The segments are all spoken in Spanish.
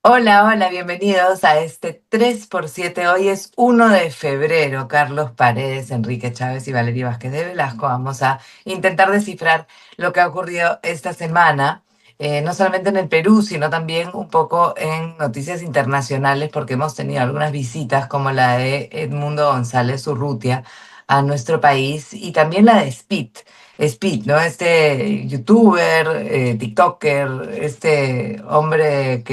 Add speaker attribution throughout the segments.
Speaker 1: Hola, hola, bienvenidos a este 3x7. Hoy es 1 de febrero. Carlos Paredes, Enrique Chávez y Valeria Vázquez de Velasco. Vamos a intentar descifrar lo que ha ocurrido esta semana, no solamente en el Perú, sino también un poco en noticias internacionales, porque hemos tenido algunas visitas como la de Edmundo González Urrutia a nuestro país y también la de Speed, ¿no? Este youtuber, TikToker, este hombre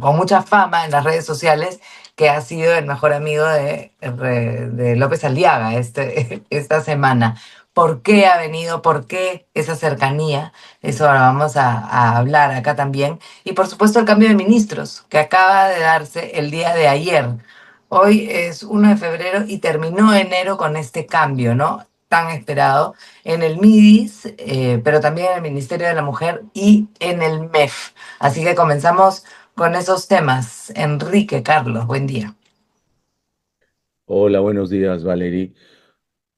Speaker 1: con mucha fama en las redes sociales, que ha sido el mejor amigo de López Aliaga esta semana. ¿Por qué ha venido? ¿Por qué esa cercanía? Eso ahora vamos a hablar acá también. Y por supuesto el cambio de ministros que acaba de darse el día de ayer. Hoy es 1 de febrero y terminó enero con este cambio, ¿no? Tan esperado en el MIDIS, pero también en el Ministerio de la Mujer y en el MEF. Así que comenzamos con esos temas. Enrique, Carlos, buen día.
Speaker 2: Hola, buenos días, Valerie.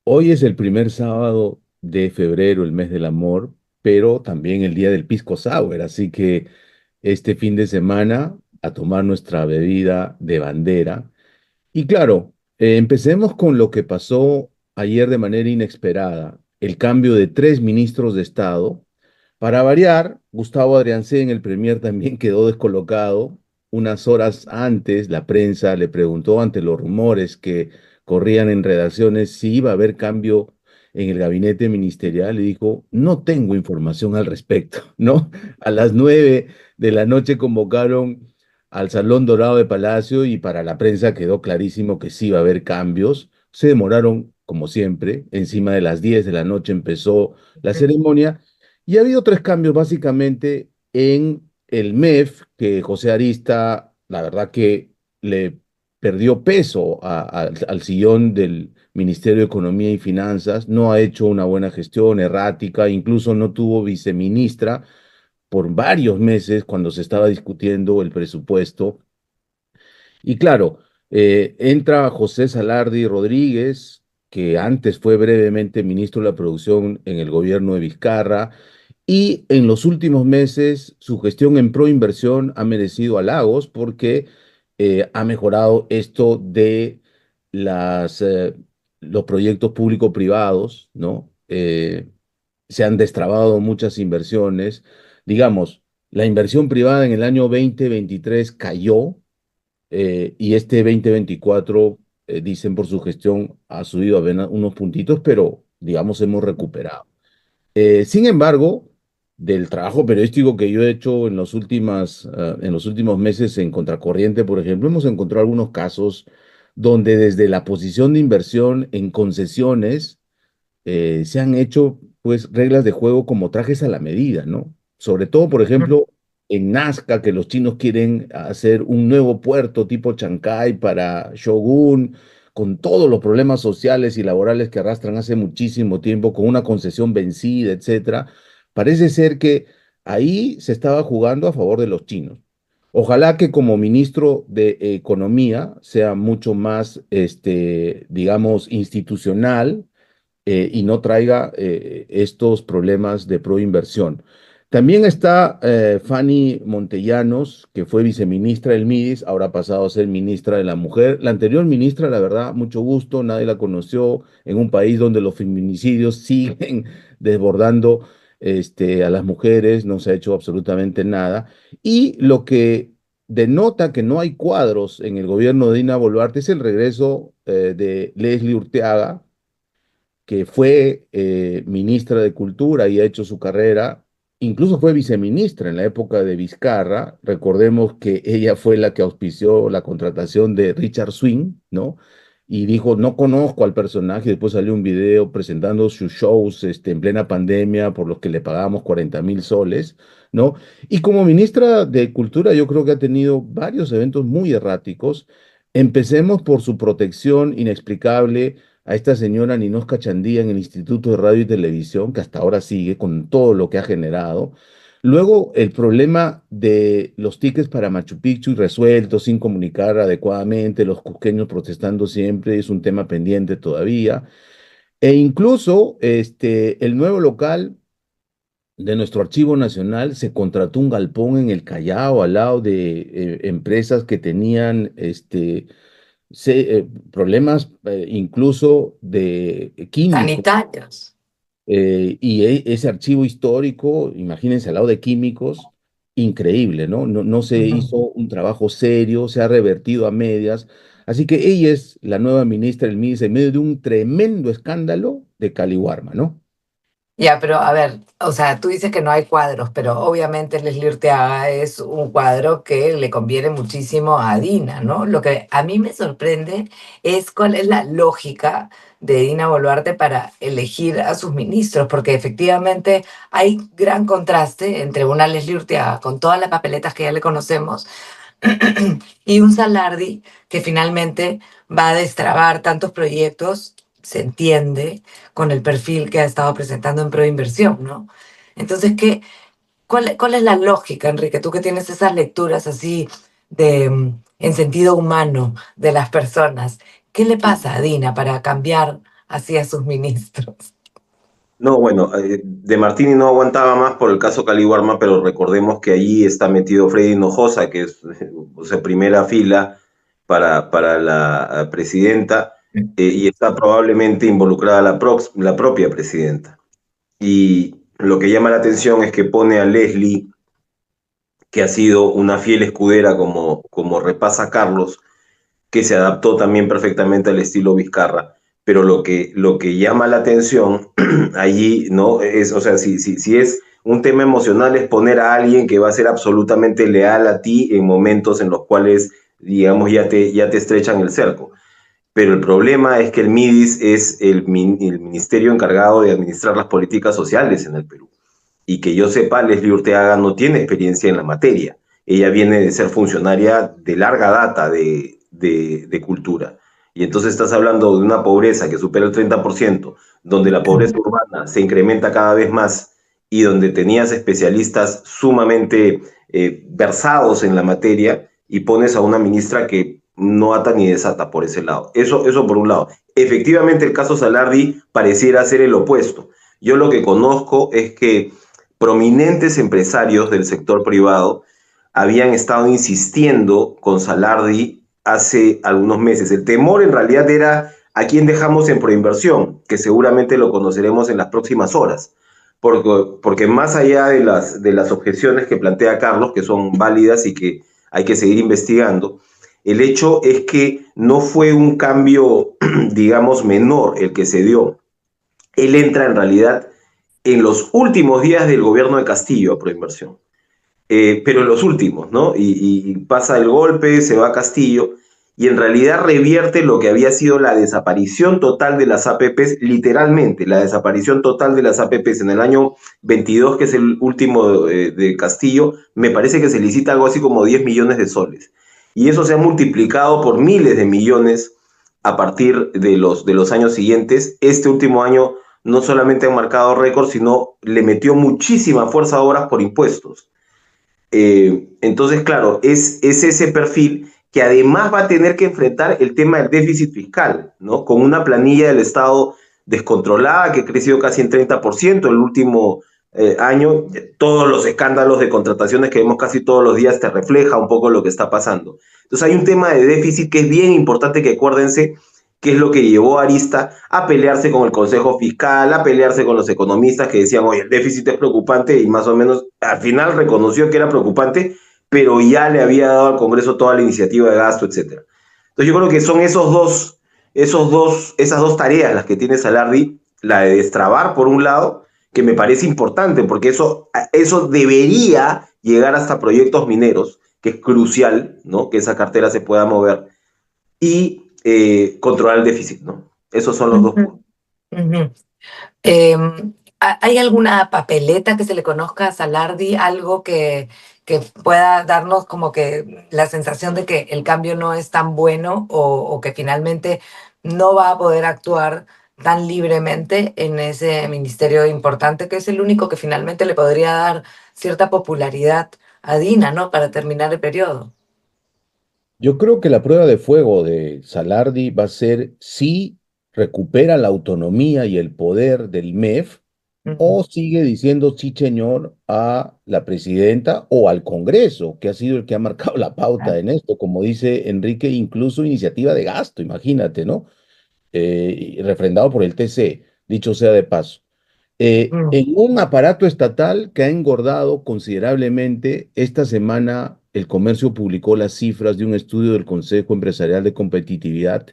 Speaker 2: Hoy es el primer sábado de febrero, el mes del amor, pero también el día del pisco sour, así que este fin de semana a tomar nuestra bebida de bandera. Y claro, empecemos con lo que pasó ayer de manera inesperada, el cambio de tres ministros de Estado. Para variar, Gustavo Adriancén, el premier, también quedó descolocado. Unas horas antes, la prensa le preguntó ante los rumores que corrían en redacciones si iba a haber cambio en el gabinete ministerial y dijo, no tengo información al respecto, ¿no? A las 9 de la noche convocaron al Salón Dorado de Palacio y para la prensa quedó clarísimo que sí iba a haber cambios. Se demoraron, como siempre, encima de las 10 de la noche empezó la ceremonia y ha habido tres cambios básicamente en el MEF, que José Arista, la verdad que le perdió peso al sillón del Ministerio de Economía y Finanzas, no ha hecho una buena gestión, errática, incluso no tuvo viceministra por varios meses cuando se estaba discutiendo el presupuesto. Y claro, entra José Salardi Rodríguez, que antes fue brevemente ministro de la Producción en el gobierno de Vizcarra, y en los últimos meses su gestión en proinversión ha merecido halagos porque ha mejorado esto de las, eh, los proyectos público-privados, ¿no? Se han destrabado muchas inversiones. Digamos, la inversión privada en el año 2023 cayó y este 2024, dicen por su gestión, ha subido apenas unos puntitos, pero digamos hemos recuperado. Sin embargo, del trabajo periodístico que yo he hecho en los últimos meses en Contracorriente, por ejemplo, hemos encontrado algunos casos donde desde la posición de inversión en concesiones se han hecho pues reglas de juego como trajes a la medida, ¿no? Sobre todo, por ejemplo, en Nazca, que los chinos quieren hacer un nuevo puerto tipo Chancay para Shogun, con todos los problemas sociales y laborales que arrastran hace muchísimo tiempo, con una concesión vencida, etcétera. Parece ser que ahí se estaba jugando a favor de los chinos. Ojalá que como ministro de Economía sea mucho más, digamos, institucional y no traiga estos problemas de proinversión. También está Fanny Montellanos, que fue viceministra del MIDIS, ahora ha pasado a ser ministra de la Mujer. La anterior ministra, la verdad, mucho gusto, nadie la conoció en un país donde los feminicidios siguen desbordando a las mujeres, no se ha hecho absolutamente nada. Y lo que denota que no hay cuadros en el gobierno de Dina Boluarte es el regreso de Leslie Urteaga, que fue ministra de Cultura y ha hecho su carrera, incluso fue viceministra en la época de Vizcarra. Recordemos que ella fue la que auspició la contratación de Richard Swing, ¿no? Y dijo, no conozco al personaje, después salió un video presentando sus shows en plena pandemia por los que le pagábamos 40.000 soles, ¿no? Y como ministra de Cultura yo creo que ha tenido varios eventos muy erráticos. Empecemos por su protección inexplicable a esta señora Ninosca Chandía en el Instituto de Radio y Televisión, que hasta ahora sigue con todo lo que ha generado. Luego, el problema de los tickets para Machu Picchu resueltos sin comunicar adecuadamente, los cusqueños protestando siempre, es un tema pendiente todavía. E incluso el nuevo local de nuestro Archivo Nacional se contrató un galpón en el Callao, al lado de empresas que tenían problemas incluso de químicos.
Speaker 1: Sanitarios.
Speaker 2: Ese archivo histórico, imagínense, al lado de químicos, increíble, ¿no? No se
Speaker 1: Ujú.
Speaker 2: hizo un trabajo serio, se ha revertido a medias. Así que ella es la nueva ministra del MIDES en medio de un tremendo escándalo de Caliwarma, ¿no?
Speaker 1: Ya, pero a ver, o sea, tú dices que no hay cuadros, pero obviamente Leslie Urteaga es un cuadro que le conviene muchísimo a Dina, ¿no? Lo que a mí me sorprende es cuál es la lógica de Dina Boluarte para elegir a sus ministros, porque efectivamente hay gran contraste entre una Leslie Urteaga con todas las papeletas que ya le conocemos y un Salardi que finalmente va a destrabar tantos proyectos, se entiende, con el perfil que ha estado presentando en Proinversión, ¿no? Entonces, ¿cuál es la lógica, Enrique? Tú que tienes esas lecturas así en sentido humano de las personas, ¿qué le pasa a Dina para cambiar así a sus ministros?
Speaker 3: No, bueno, De Martini no aguantaba más por el caso Caliwarma, pero recordemos que allí está metido Freddy Hinojosa, que es o sea, primera fila para la presidenta, y está probablemente involucrada la propia presidenta. Y lo que llama la atención es que pone a Leslie, que ha sido una fiel escudera, como repasa Carlos, que se adaptó también perfectamente al estilo Vizcarra. Pero lo que llama la atención allí, ¿no? Es, o sea, si es un tema emocional, es poner a alguien que va a ser absolutamente leal a ti en momentos en los cuales, digamos, ya te estrechan el cerco. Pero el problema es que el MIDIS es el ministerio encargado de administrar las políticas sociales en el Perú. Y que yo sepa, Leslie Urteaga no tiene experiencia en la materia. Ella viene de ser funcionaria de larga data de cultura. Y entonces estás hablando de una pobreza que supera el 30%, donde la pobreza urbana se incrementa cada vez más y donde tenías especialistas sumamente versados en la materia y pones a una ministra que no ata ni desata por ese lado. Eso por un lado. Efectivamente, el caso Salardi pareciera ser el opuesto. Yo lo que conozco es que prominentes empresarios del sector privado habían estado insistiendo con Salardi hace algunos meses. El temor en realidad era a quién dejamos en Proinversión, que seguramente lo conoceremos en las próximas horas. Porque más allá de las objeciones que plantea Carlos, que son válidas y que hay que seguir investigando, el hecho es que no fue un cambio, digamos, menor el que se dio. Él entra en realidad en los últimos días del gobierno de Castillo a Proinversión, pero en los últimos, ¿no? Y pasa el golpe, se va a Castillo, y en realidad revierte lo que había sido la desaparición total de las APPs, literalmente, la desaparición total de las APPs en el año 22, que es el último de Castillo, me parece que se licita algo así como 10 millones de soles. Y eso se ha multiplicado por miles de millones a partir de los años siguientes. Este último año no solamente han marcado récords, sino le metió muchísima fuerza a obras por impuestos. Entonces, claro, es ese perfil que además va a tener que enfrentar el tema del déficit fiscal, ¿no? Con una planilla del Estado descontrolada que ha crecido casi en 30% el último año. Todos los escándalos de contrataciones que vemos casi todos los días te refleja un poco lo que está pasando. Entonces hay un tema de déficit que es bien importante que acuérdense que es lo que llevó a Arista a pelearse con el Consejo Fiscal, a pelearse con los economistas que decían, oye, el déficit es preocupante y más o menos al final reconoció que era preocupante, pero ya le había dado al Congreso toda la iniciativa de gasto, etcétera. Entonces yo creo que son esas dos tareas las que tiene Salardi, la de destrabar por un lado, que me parece importante, porque eso debería llegar hasta proyectos mineros, que es crucial, ¿no? Que esa cartera se pueda mover, y controlar el déficit, ¿no? Esos son los dos
Speaker 1: Ujú,
Speaker 3: puntos.
Speaker 1: ujú. ¿Hay alguna papeleta que se le conozca a Salardi, algo que pueda darnos como que la sensación de que el cambio no es tan bueno o que finalmente no va a poder actuar tan libremente en ese ministerio importante, que es el único que finalmente le podría dar cierta popularidad a Dina, ¿no? Para terminar el periodo.
Speaker 2: Yo creo que la prueba de fuego de Salardi va a ser si recupera la autonomía y el poder del MEF o sigue diciendo sí, señor, a la presidenta o al Congreso, que ha sido el que ha marcado la pauta en esto, como dice Enrique, incluso iniciativa de gasto, imagínate, ¿no? Y refrendado por el TC, dicho sea de paso.
Speaker 1: Mm,
Speaker 2: En un aparato estatal que ha engordado considerablemente, esta semana el comercio publicó las cifras de un estudio del Consejo Empresarial de Competitividad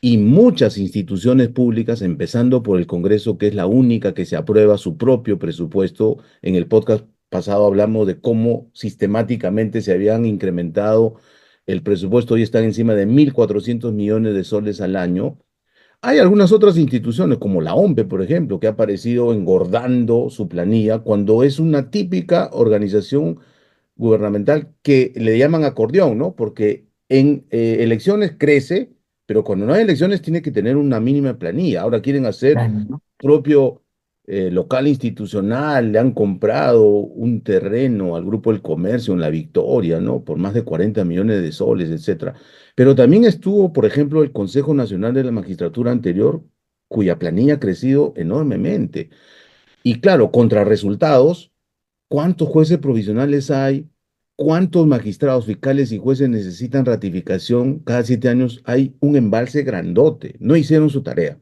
Speaker 2: y muchas instituciones públicas, empezando por el Congreso, que es la única que se aprueba su propio presupuesto. En el podcast pasado hablamos de cómo sistemáticamente se habían incrementado el presupuesto, hoy están encima de 1.400 millones de soles al año. Hay algunas otras instituciones, como la OMPE, por ejemplo, que ha aparecido engordando su planilla cuando es una típica organización gubernamental que le llaman acordeón, ¿no? Porque en elecciones crece, pero cuando no hay elecciones tiene que tener una mínima planilla. Ahora quieren hacer
Speaker 1: claro, ¿no?
Speaker 2: propio local institucional, le han comprado un terreno al Grupo del Comercio en La Victoria, ¿no? Por más de 40 millones de soles, etcétera. Pero también estuvo, por ejemplo, el Consejo Nacional de la Magistratura anterior, cuya planilla ha crecido enormemente. Y claro, contra resultados, ¿cuántos jueces provisionales hay? ¿Cuántos magistrados, fiscales y jueces necesitan ratificación cada 7 años? Hay un embalse grandote. No hicieron su tarea.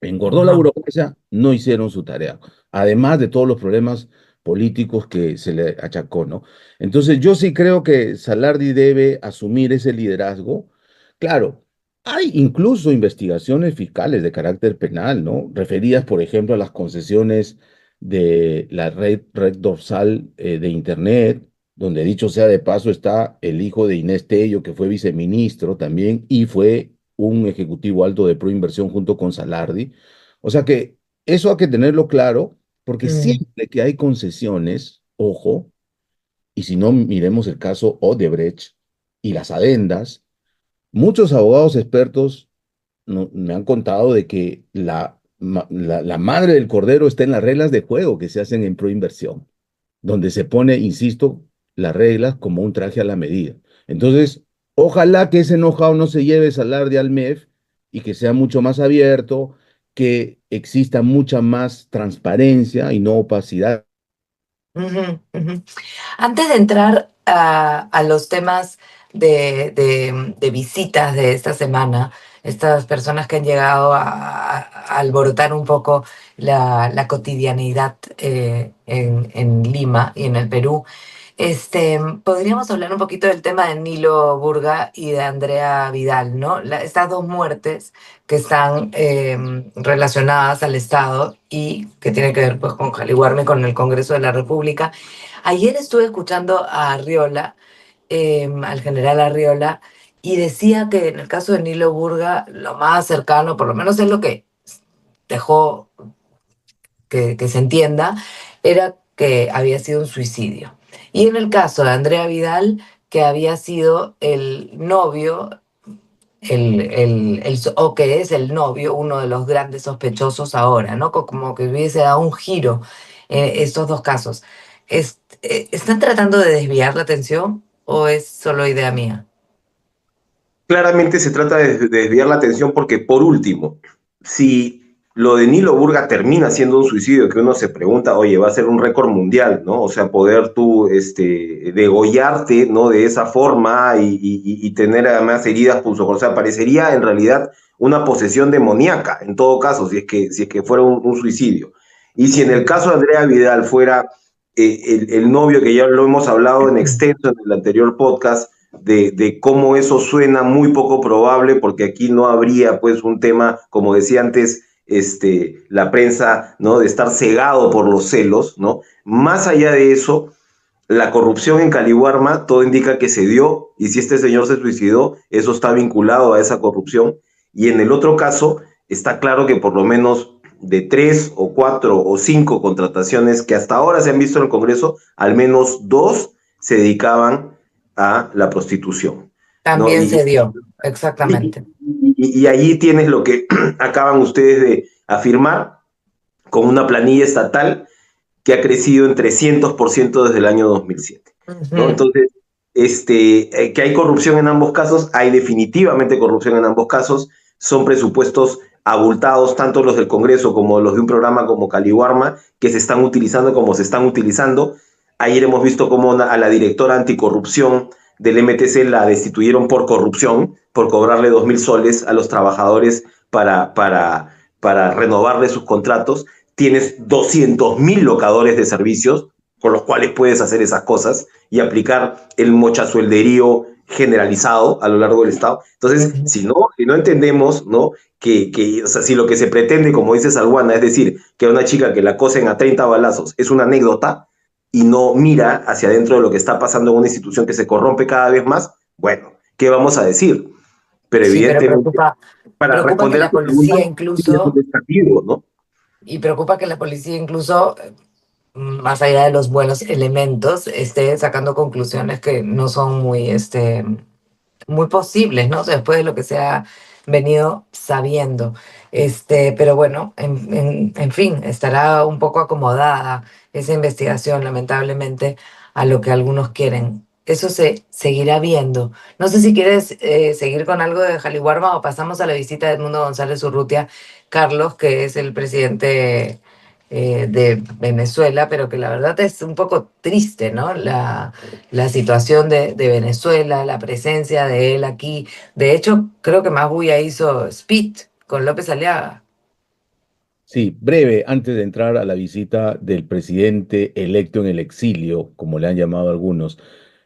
Speaker 2: Engordó la
Speaker 1: No.
Speaker 2: burocracia, no hicieron su tarea. Además de todos los problemas políticos que se le achacó, ¿no? Entonces, yo sí creo que Salardi debe asumir ese liderazgo. Claro, hay incluso investigaciones fiscales de carácter penal, ¿no? Referidas, por ejemplo, a las concesiones de la red dorsal de Internet, donde dicho sea de paso está el hijo de Inés Tello, que fue viceministro también y fue un ejecutivo alto de Proinversión junto con Salardi. O sea que eso hay que tenerlo claro, porque
Speaker 1: Mm,
Speaker 2: siempre que hay concesiones, ojo, y si no miremos el caso Odebrecht y las adendas, muchos abogados expertos me han contado de que la madre del cordero está en las reglas de juego que se hacen en Proinversión, donde se pone, insisto, las reglas como un traje a la medida. Entonces, ojalá que ese know-how no se lleve Salar de Almef y que sea mucho más abierto, que exista mucha más transparencia y no opacidad.
Speaker 1: ujú, ujú. Antes de entrar a los temas de visitas de esta semana, estas personas que han llegado a alborotar un poco la cotidianidad en Lima y en el Perú, podríamos hablar un poquito del tema de Nilo Burga y de Andrea Vidal, ¿no? Estas dos muertes que están relacionadas al Estado y que tienen que ver pues, con Jaliwarme, con el Congreso de la República. Ayer estuve escuchando a Arriola, al general Arriola, y decía que en el caso de Nilo Burga, lo más cercano, por lo menos es lo que dejó que se entienda, era que había sido un suicidio. Y en el caso de Andrea Vidal, que había sido el novio, o que es el novio, uno de los grandes sospechosos ahora, ¿no? Como que hubiese dado un giro estos dos casos. ¿Están tratando de desviar la atención o es solo idea mía?
Speaker 3: Claramente se trata de desviar la atención porque, por último, si lo de Nilo Burga termina siendo un suicidio, que uno se pregunta, oye, va a ser un récord mundial, ¿no? O sea, poder tú degollarte, ¿no? De esa forma y tener además heridas punzocortantes. O sea, parecería en realidad una posesión demoníaca, en todo caso, si es que fuera un suicidio. Y si en el caso de Andrea Vidal fuera el novio, que ya lo hemos hablado en extenso en el anterior podcast, de cómo eso suena muy poco probable, porque aquí no habría pues un tema, como decía antes, la prensa, ¿no? De estar cegado por los celos, ¿no? Más allá de eso, la corrupción en Caliwarma, todo indica que se dio, y si este señor se suicidó, eso está vinculado a esa corrupción. Y en el otro caso, está claro que por lo menos de 3 o 4 o 5 contrataciones que hasta ahora se han visto en el Congreso, al menos 2 se dedicaban a la prostitución, ¿no?
Speaker 1: También se dio, exactamente.
Speaker 3: Y allí tienes lo que acaban ustedes de afirmar con una planilla estatal que ha crecido en 300% desde el año 2007, ¿no?
Speaker 1: Ujú.
Speaker 3: Entonces, que hay corrupción en ambos casos, hay definitivamente corrupción en ambos casos, son presupuestos abultados, tanto los del Congreso como los de un programa como Caliwarma, que se están utilizando como se están utilizando. Ayer hemos visto cómo a la directora anticorrupción del MTC la destituyeron por corrupción, por cobrarle 2.000 soles a los trabajadores para renovarle sus contratos. Tienes 200.000 locadores de servicios con los cuales puedes hacer esas cosas y aplicar el mochasuelderío generalizado a lo largo del Estado. Entonces, si no entendemos, ¿no? O sea, si lo que se pretende, como dice Salguana, es decir, que a una chica que la cosen a 30 balazos es una anécdota y no mira hacia adentro de lo que está pasando en una institución que se corrompe cada vez más, bueno, ¿qué vamos a decir? Pero
Speaker 1: Sí, pero
Speaker 3: evidentemente, para
Speaker 1: preocupa que
Speaker 3: responder a
Speaker 1: la
Speaker 3: tu pregunta,
Speaker 1: policía
Speaker 3: sí es un
Speaker 1: incluso,
Speaker 3: desafío, ¿no?
Speaker 1: y preocupa que la policía incluso, más allá de los buenos elementos, esté sacando conclusiones que no son muy posibles, ¿no? O sea, después de lo que se ha venido sabiendo. Pero bueno, en fin, estará un poco acomodada esa investigación, lamentablemente, a lo que algunos quieren. Eso se seguirá viendo. No sé si quieres seguir con algo de Jaliwarma o pasamos a la visita de Edmundo González Urrutia, Carlos, que es el presidente de Venezuela, pero que la verdad es un poco triste, ¿no? La situación de Venezuela, la presencia de él aquí. De hecho, creo que más bulla hizo Speed con López Aliaga.
Speaker 2: Sí, breve, antes de entrar a la visita del presidente electo en el exilio, como le han llamado algunos.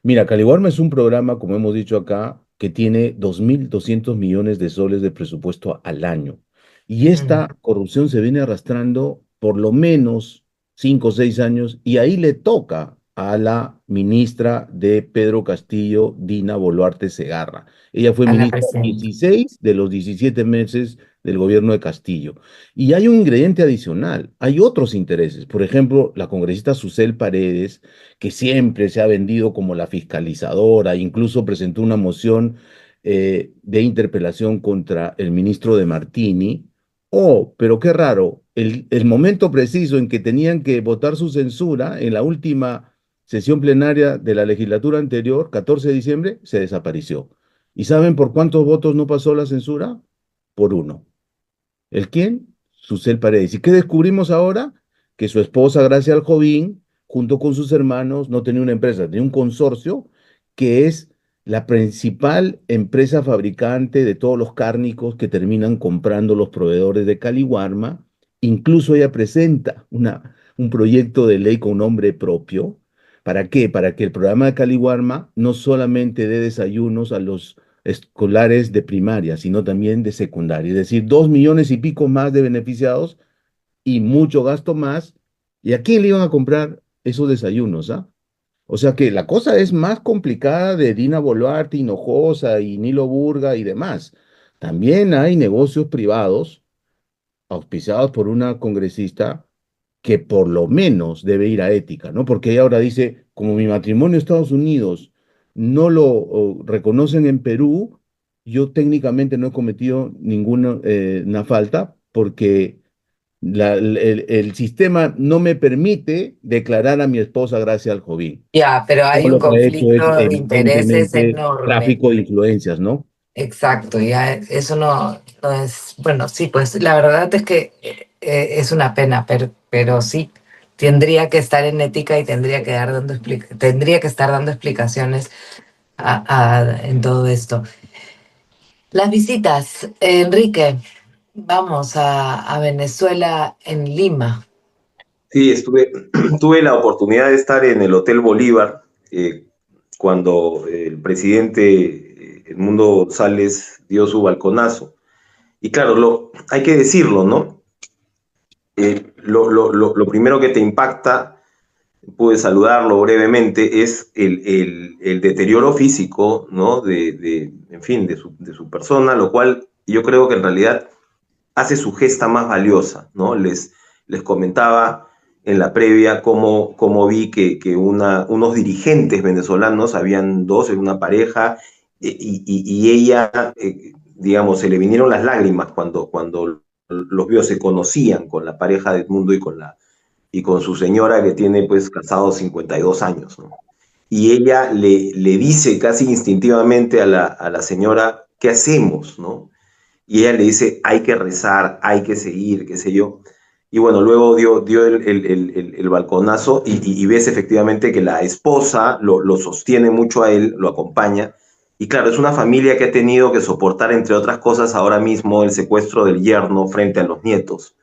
Speaker 2: Mira, Caliwarma es un programa, como hemos dicho acá, que tiene 2.200 millones de soles de presupuesto al año. Y
Speaker 1: Mm,
Speaker 2: esta corrupción se viene arrastrando por lo menos 5 o 6 años, y ahí le toca a la ministra de Pedro Castillo, Dina Boluarte Segarra. Ella fue
Speaker 1: a la
Speaker 2: ministra
Speaker 1: presidenta.
Speaker 2: 16 de los 17 meses del gobierno de Castillo. Y hay un ingrediente adicional, hay otros intereses. Por ejemplo, la congresista Susel Paredes, que siempre se ha vendido como la fiscalizadora, incluso presentó una moción de interpelación contra el ministro de Martini. Oh, pero qué raro, el momento preciso en que tenían que votar su censura, en la última sesión plenaria de la legislatura anterior, 14 de diciembre, se desapareció. ¿Y saben por cuántos votos no pasó la censura? Por uno. ¿El quién? Susel Paredes. ¿Y qué descubrimos ahora? Que su esposa, Gracia Aljovín, junto con sus hermanos, no tenía una empresa, tenía un consorcio que es la principal empresa fabricante de todos los cárnicos que terminan comprando los proveedores de Caliwarma. Incluso ella presenta un proyecto de ley con nombre propio. ¿Para qué? Para que el programa de Caliwarma no solamente dé desayunos a los escolares de primaria, sino también de secundaria. Es decir, 2 millones y pico más de beneficiados y mucho gasto más. ¿Y a quién le iban a comprar esos desayunos? ¿Ah? O sea que la cosa es más complicada de Dina Boluarte, Hinojosa y Nilo Burga y demás. También hay negocios privados auspiciados por una congresista que por lo menos debe ir a ética, ¿no? Porque ella ahora dice, como mi matrimonio en Estados Unidos no lo reconocen en Perú, yo técnicamente no he cometido ninguna una falta porque el sistema no me permite declarar a mi esposa Gracia Aljovín.
Speaker 1: Ya, pero hay
Speaker 2: Todo
Speaker 1: un
Speaker 2: lo que ha hecho es
Speaker 1: conflicto de intereses
Speaker 2: evidentemente
Speaker 1: enorme.
Speaker 2: tráfico de influencias, ¿no?
Speaker 1: Exacto, ya eso no es, bueno, sí, pues la verdad es que es una pena, pero sí, tendría que estar en ética y tendría que estar dando explicaciones en todo esto. Las visitas, Enrique, vamos a Venezuela en Lima.
Speaker 3: Sí, tuve la oportunidad de estar en el Hotel Bolívar cuando el presidente Edmundo González dio su balconazo. Y claro, hay que decirlo, ¿no? Lo primero que te impacta, pude saludarlo brevemente, es el deterioro físico, ¿no? En fin, de su persona, lo cual yo creo que en realidad hace su gesta más valiosa, ¿no? Les comentaba en la previa cómo vi que unos dirigentes venezolanos, habían dos en una pareja, y ella, digamos, se le vinieron las lágrimas cuando los vio, se conocían con la pareja de Edmundo y con su señora que tiene pues casados 52 años, ¿no? Y ella le dice casi instintivamente a la señora, ¿qué hacemos, no? y ella le dice, hay que rezar, hay que seguir, qué sé yo. Y bueno, luego dio el balconazo y ves efectivamente que la esposa lo sostiene mucho a él, lo acompaña. Y claro, es una familia que ha tenido que soportar, entre otras cosas, ahora mismo el secuestro del yerno frente a los nietos.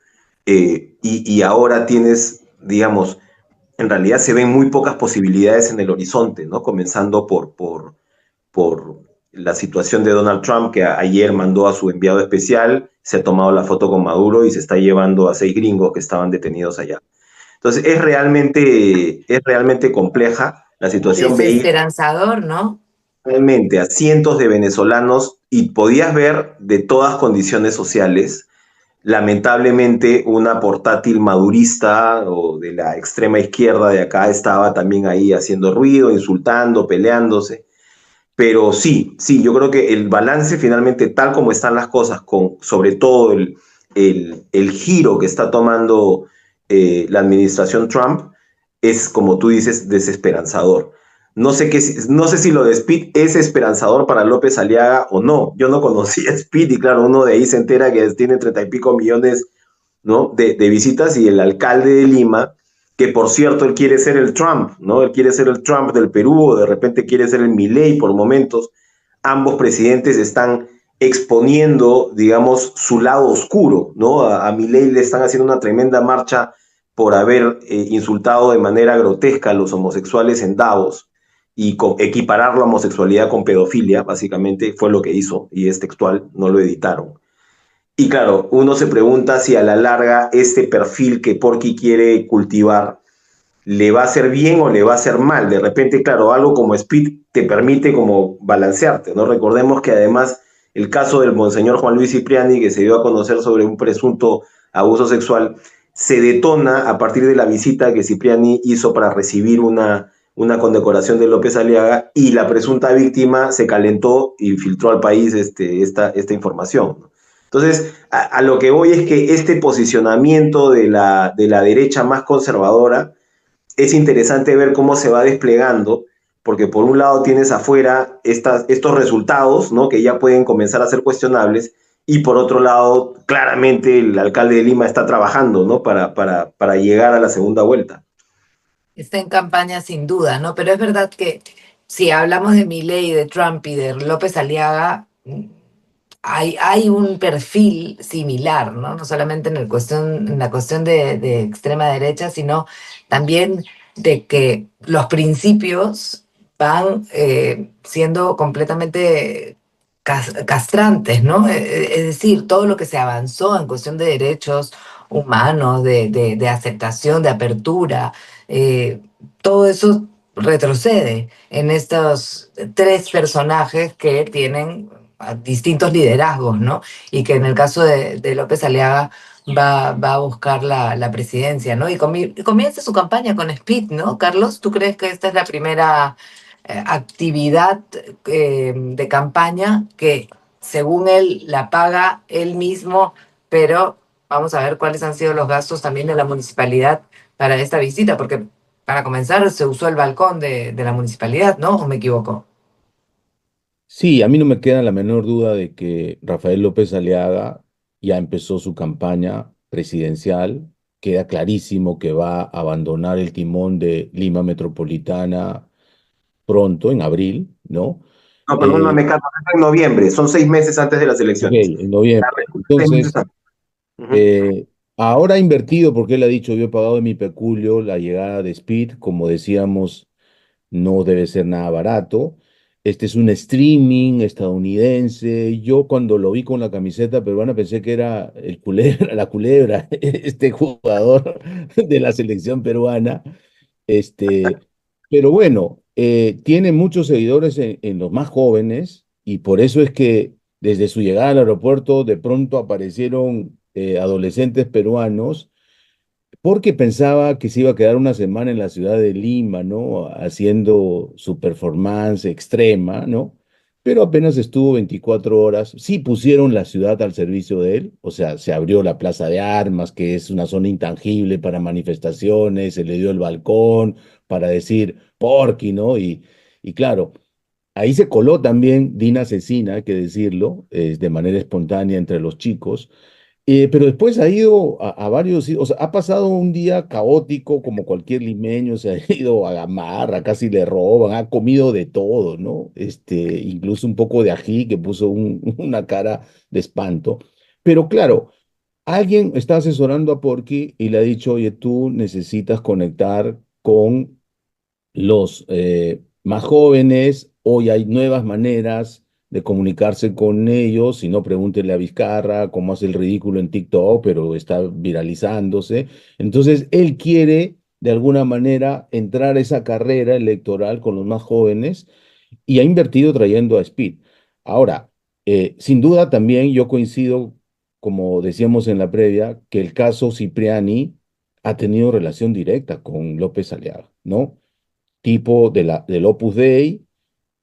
Speaker 3: Y ahora tienes, digamos, en realidad se ven muy pocas posibilidades en el horizonte, ¿no? Comenzando por la situación de Donald Trump, que ayer mandó a su enviado especial, se ha tomado la foto con Maduro y se está llevando a 6 gringos que estaban detenidos allá. Entonces es realmente compleja la situación. Veía
Speaker 1: Desesperanzador, ¿no?
Speaker 3: realmente a cientos de venezolanos y podías ver de todas condiciones sociales. Lamentablemente, una portátil madurista o de la extrema izquierda de acá estaba también ahí haciendo ruido, insultando, peleándose. Pero sí, sí, yo creo que el balance finalmente, tal como están las cosas, con sobre todo el giro que está tomando la administración Trump, es, como tú dices, desesperanzador. No sé si lo de Speed es esperanzador para López Aliaga o no. Yo no conocía a Speed y claro, uno de ahí se entera que tiene 30 y pico millones, ¿no? de visitas, y el alcalde de Lima, que por cierto él quiere ser el Trump, ¿no? Él quiere ser el Trump del Perú o de repente quiere ser el Milei por momentos. Ambos presidentes están exponiendo, digamos, su lado oscuro, ¿no? A Milei le están haciendo una tremenda marcha por haber insultado de manera grotesca a los homosexuales en Davos y equiparar la homosexualidad con pedofilia, básicamente fue lo que hizo, y es textual, no lo editaron. Y claro, uno se pregunta si a la larga este perfil que Porky quiere cultivar le va a hacer bien o le va a hacer mal. De repente, claro, algo como Speed te permite como balancearte, ¿no? Recordemos que además el caso del monseñor Juan Luis Cipriani, que se dio a conocer sobre un presunto abuso sexual, se detona a partir de la visita que Cipriani hizo para recibir una condecoración de López Aliaga, y la presunta víctima se calentó y filtró al país esta información, ¿no? Entonces, a lo que voy es que este posicionamiento de la derecha más conservadora es interesante ver cómo se va desplegando, porque por un lado tienes afuera estos resultados, ¿no? Que ya pueden comenzar a ser cuestionables, y por otro lado, claramente el alcalde de Lima está trabajando, ¿no? Para llegar a la segunda vuelta.
Speaker 1: Está en campaña sin duda, ¿no? Pero es verdad que si hablamos de Milei, de Trump y de López Aliaga, hay un perfil similar, ¿no? No solamente en la cuestión de extrema derecha, sino también de que los principios van siendo completamente castrantes, ¿no? Es decir, todo lo que se avanzó en cuestión de derechos humanos, de aceptación, de apertura, todo eso retrocede en estos tres personajes que tienen a distintos liderazgos, ¿no? Y que en el caso de López Aliaga va a buscar la presidencia, ¿no? Y comienza su campaña con Speed, ¿no? Carlos, ¿tú crees que esta es la primera actividad de campaña que, según él, la paga él mismo, pero vamos a ver cuáles han sido los gastos también de la municipalidad para esta visita? Porque para comenzar se usó el balcón de la municipalidad, ¿no? ¿O me equivoco?
Speaker 2: Sí, a mí no me queda la menor duda de que Rafael López Aliaga ya empezó su campaña presidencial. Queda clarísimo que va a abandonar el timón de Lima Metropolitana pronto, en abril, ¿no?
Speaker 3: No,
Speaker 2: Eh,
Speaker 3: perdóname, Carlos, es en noviembre, son 6 meses antes de las
Speaker 2: ok,
Speaker 3: elecciones.
Speaker 2: en
Speaker 3: La
Speaker 2: noviembre.
Speaker 3: renuncia 6 meses
Speaker 2: Entonces,
Speaker 3: antes. Ujú.
Speaker 2: eh, ahora ha invertido, porque él ha dicho, yo he pagado de mi peculio la llegada de Speed, como decíamos, no debe ser nada barato. Este es un streaming estadounidense. Yo cuando lo vi con la camiseta peruana pensé que era el culebra, la culebra, este jugador de la selección peruana. Este, pero bueno, tiene muchos seguidores en los más jóvenes, y por eso es que desde su llegada al aeropuerto de pronto aparecieron adolescentes peruanos, porque pensaba que se iba a quedar una semana en la ciudad de Lima, ¿no? Haciendo su performance extrema, ¿no? Pero apenas estuvo 24 horas. Sí pusieron la ciudad al servicio de él, o sea, se abrió la Plaza de Armas, que es una zona intangible para manifestaciones, se le dio el balcón para decir Porky, ¿no? Y claro. ahí se coló también Dina Asesina, hay que decirlo, de manera espontánea entre los chicos. Pero después ha ido a varios, o sea, ha pasado un día caótico como cualquier limeño, se ha ido a Gamarra, casi le roban, ha comido de todo, ¿no? Incluso un poco de ají que puso una cara de espanto. Pero claro, alguien está asesorando a Porky y le ha dicho, oye, tú necesitas conectar con los más jóvenes. Hoy hay nuevas maneras de comunicarse con ellos. Si no, pregúntele a Vizcarra cómo hace el ridículo en TikTok, pero está viralizándose. Entonces, él quiere, de alguna manera, entrar a esa carrera electoral con los más jóvenes y ha invertido trayendo a Speed. Ahora, sin duda también yo coincido, como decíamos en la previa, que el caso Cipriani ha tenido relación directa con López Aliaga, ¿no? Tipo del Opus Dei,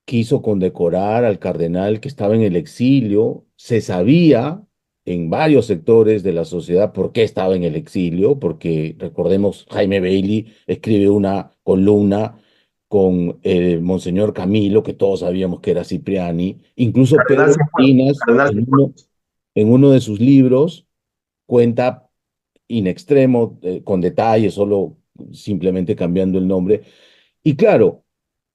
Speaker 2: quiso condecorar al cardenal que estaba en el exilio. Se sabía en varios sectores de la sociedad por qué estaba en el exilio, porque recordemos, Jaime Bailey escribe una columna con el Monseñor Camilo, que todos sabíamos que era Cipriani. Incluso
Speaker 3: Cardenal
Speaker 2: Pedro
Speaker 3: Cienfuegos,
Speaker 2: Salinas,
Speaker 3: Cardenal Cienfuegos.
Speaker 2: en uno de sus libros, cuenta in extremo, con detalles, solo simplemente cambiando el nombre. Y claro,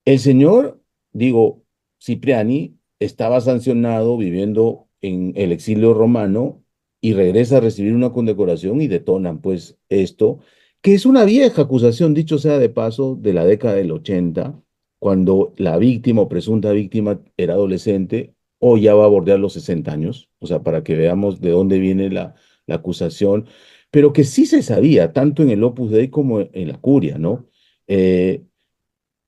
Speaker 2: el señor, digo, Cipriani, estaba sancionado viviendo en el exilio romano y regresa a recibir una condecoración y detonan pues esto, que es una vieja acusación, dicho sea de paso, de la década del 80, cuando la víctima o presunta víctima era adolescente o ya va a bordear los 60 años, o sea, para que veamos de dónde viene la acusación, pero que sí se sabía, tanto en el Opus Dei como en la Curia, ¿no? Eh,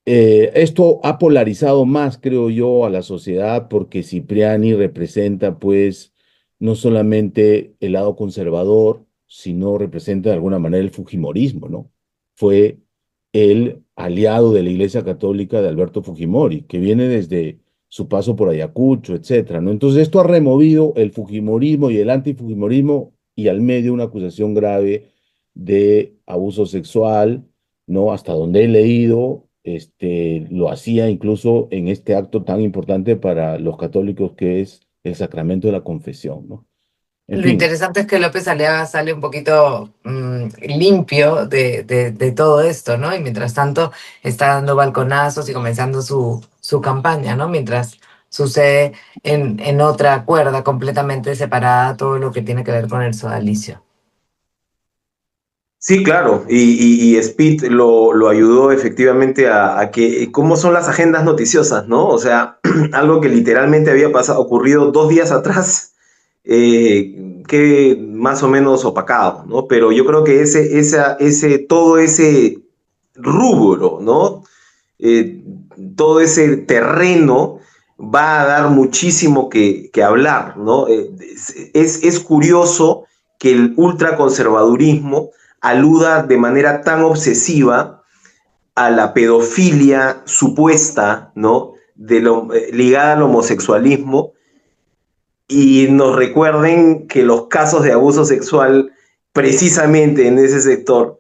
Speaker 2: Esto ha polarizado más, creo yo, a la sociedad porque Cipriani representa, pues, no solamente el lado conservador, sino representa de alguna manera el fujimorismo, ¿no? Fue el aliado de la Iglesia Católica de Alberto Fujimori, que viene desde su paso por Ayacucho, etcétera, ¿no? Entonces, esto ha removido el fujimorismo y el antifujimorismo y al medio una acusación grave de abuso sexual, ¿no? Hasta donde he leído, lo hacía incluso en este acto tan importante para los católicos que es el sacramento de la confesión, ¿no? En
Speaker 1: Lo
Speaker 2: fin,
Speaker 1: interesante es que López Aliaga sale un poquito limpio de todo esto, ¿no? Y mientras tanto está dando balconazos y comenzando su campaña, ¿no? Mientras sucede en otra cuerda completamente separada todo lo que tiene que ver con el sodalicio.
Speaker 3: Sí, claro, y Speed lo ayudó efectivamente a que, ¿cómo son las agendas noticiosas, no? O sea, algo que literalmente había pasado, ocurrido 2 días atrás, que más o menos opacado, ¿no? Pero yo creo que todo ese rubro, ¿no? Eh, Todo ese terreno va a dar muchísimo que hablar, ¿no? Es curioso que el ultraconservadurismo aluda de manera tan obsesiva a la pedofilia supuesta, ¿no? Ligada al homosexualismo y nos recuerden que los casos de abuso sexual precisamente en ese sector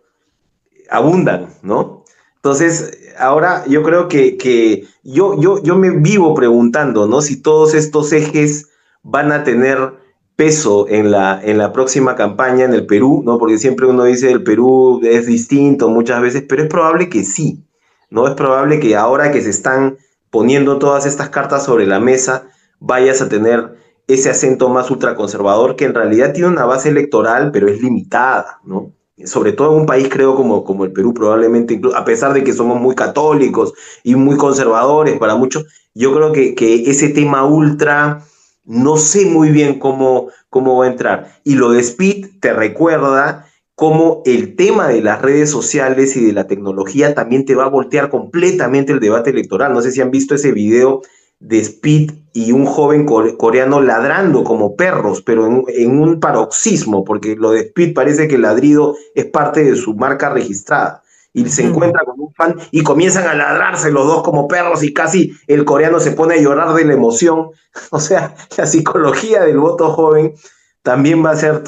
Speaker 3: abundan, ¿no? Entonces, ahora yo creo que yo me vivo preguntando, ¿no? Si todos estos ejes van a tener peso en la próxima campaña en el Perú, ¿no? Porque siempre uno dice el Perú es distinto muchas veces, pero es probable que sí, ¿no? Es probable que ahora que se están poniendo todas estas cartas sobre la mesa, vayas a tener ese acento más ultraconservador que en realidad tiene una base electoral, pero es limitada, ¿no? Sobre todo en un país, creo, como el Perú, probablemente, a pesar de que somos muy católicos y muy conservadores para muchos, yo creo que ese tema ultra, no sé muy bien cómo va a entrar. Y lo de Speed te recuerda cómo el tema de las redes sociales y de la tecnología también te va a voltear completamente el debate electoral. No sé si han visto ese video de Speed y un joven coreano ladrando como perros, pero en un paroxismo, porque lo de Speed parece que el ladrido es parte de su marca registrada. Y se encuentra con un fan y comienzan a ladrarse los dos como perros y casi el coreano se pone a llorar de la emoción. O sea, la psicología del voto joven también va a ser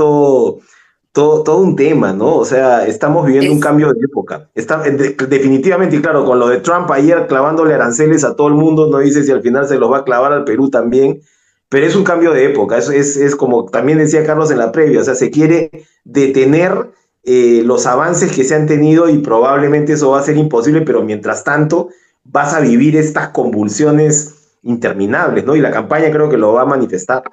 Speaker 3: todo un tema, ¿no? O sea, estamos viviendo un
Speaker 1: Es,
Speaker 3: cambio de época. Definitivamente, y claro, con lo de Trump ayer clavándole aranceles a todo el mundo, no dice si al final se los va a clavar al Perú también, pero es un cambio de época. Es como también decía Carlos en la previa, o sea, se quiere detener los avances que se han tenido y probablemente eso va a ser imposible, pero mientras tanto vas a vivir estas convulsiones interminables, ¿no? Y la campaña creo que lo va a manifestar.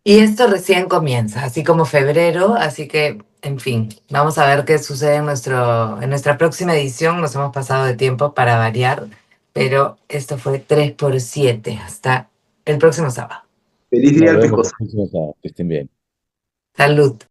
Speaker 1: y esto recién comienza, así como febrero, así que, en fin, vamos a ver qué sucede en nuestra próxima edición. Nos hemos pasado de tiempo para variar, pero esto fue 3x7. Hasta el próximo sábado.
Speaker 3: Feliz día
Speaker 2: Nos
Speaker 3: del
Speaker 2: vemos el
Speaker 3: pisco.
Speaker 2: próximo sábado. Que estén bien.
Speaker 1: Salud.